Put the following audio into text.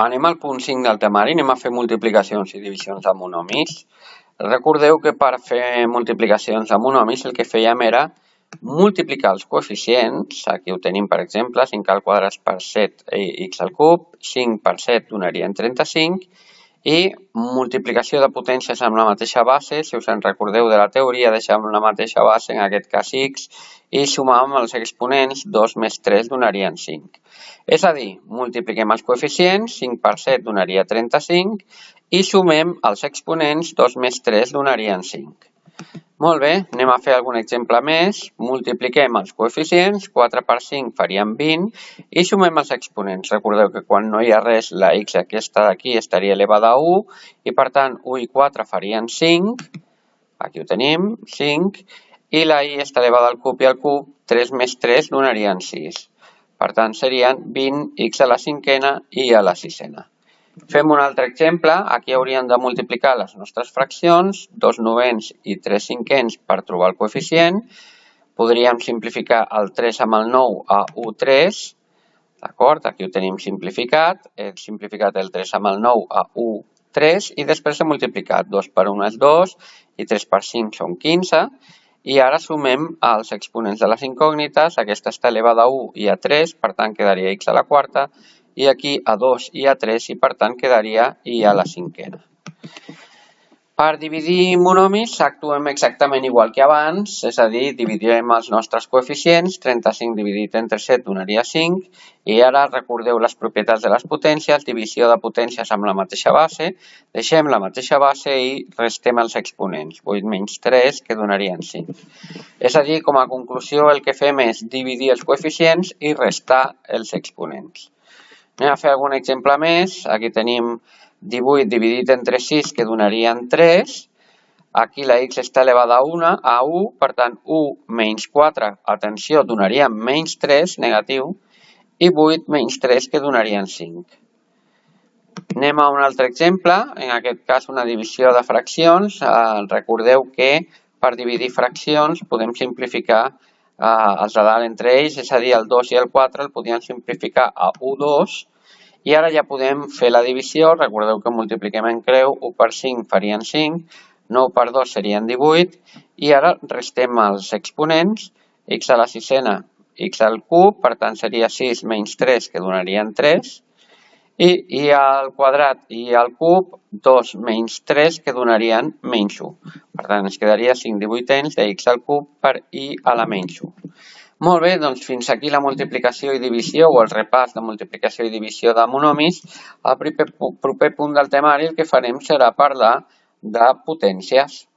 Anem al punt 5 del temari, anem a fer multiplicacions i divisions amb monomis. Recordeu que per fer multiplicacions amb monomis el que fèiem era multiplicar els coeficients. Aquí ho tenim, per exemple, 5 al quadrat per 7 x al cub, 5 per 7 donarien 35, i multiplicació de potències amb la mateixa base, si us en recordeu de la teoria, deixem la mateixa base, en aquest cas x, i sumar amb els exponents, 2 més 3 donarien 5. És a dir, multipliquem els coeficients, 5 per 7 donaria 35, i sumem els exponents, 2 més 3 donarien 5. Molt bé, anem a fer algun exemple més. Multipliquem els coeficients, 4 per 5 farien 20, i sumem els exponents. Recordeu que quan no hi ha res, la x aquesta d'aquí estaria elevada a 1, i per tant 1 i 4 farien 5, aquí ho tenim, 5, i la i està elevada al cub i al cub, 3 més 3 donarien 6. Per tant, serien 20x a la cinquena i a la sisena. Fem un altre exemple. Aquí hauríem de multiplicar les nostres fraccions, 2 novens i 3 cinquens per trobar el coeficient. Podríem simplificar el 3 amb el 9 a 1, 3. D'acord? Aquí ho tenim simplificat. He simplificat el 3 amb el 9 a 1, 3. I després he multiplicat. 2 per 1 és 2 i 3 per 5 són 15. I ara sumem els exponents de les incògnites. Aquesta està elevada a 1 i a 3, per tant quedaria x a la quarta. I aquí a 2 i a 3, i per tant quedaria i a la cinquena. Per dividir monomis actuem exactament igual que abans, és a dir, dividirem els nostres coeficients, 35 dividit entre 7 donaria 5, i ara recordeu les propietats de les potències, divisió de potències amb la mateixa base, deixem la mateixa base i restem els exponents, 8 menys 3, que donarien 5. És a dir, com a conclusió el que fem és dividir els coeficients i restar els exponents. Anem a fer algun exemple més. Aquí tenim 18 dividit entre 6, que donarien 3. Aquí la x està elevada a 1, per tant 1 menys 4, atenció, donaria menys 3, negatiu, i 8 menys 3, que donarien 5. Anem a un altre exemple, en aquest cas una divisió de fraccions. Recordeu que per dividir fraccions podem simplificar els de dalt entre ells, és a dir, el 2 i el 4 el podíem simplificar a 1, 2, i ara ja podem fer la divisió. Recordeu que multipliquem en creu, 1 per 5 farien 5, 9 per 2 serien 18, i ara restem els exponents, x a la sisena, x al cub, per tant seria 6 menys 3, que donarien 3, i al quadrat i al cub, 2 menys 3, que donarien menys 1. Per tant, ens quedaria 5 divuitens de x al cub per i a la menys 1. Molt bé, doncs fins aquí la multiplicació i divisió o el repàs de multiplicació i divisió de monomis. Al proper punt del temari el que farem serà parlar de potències.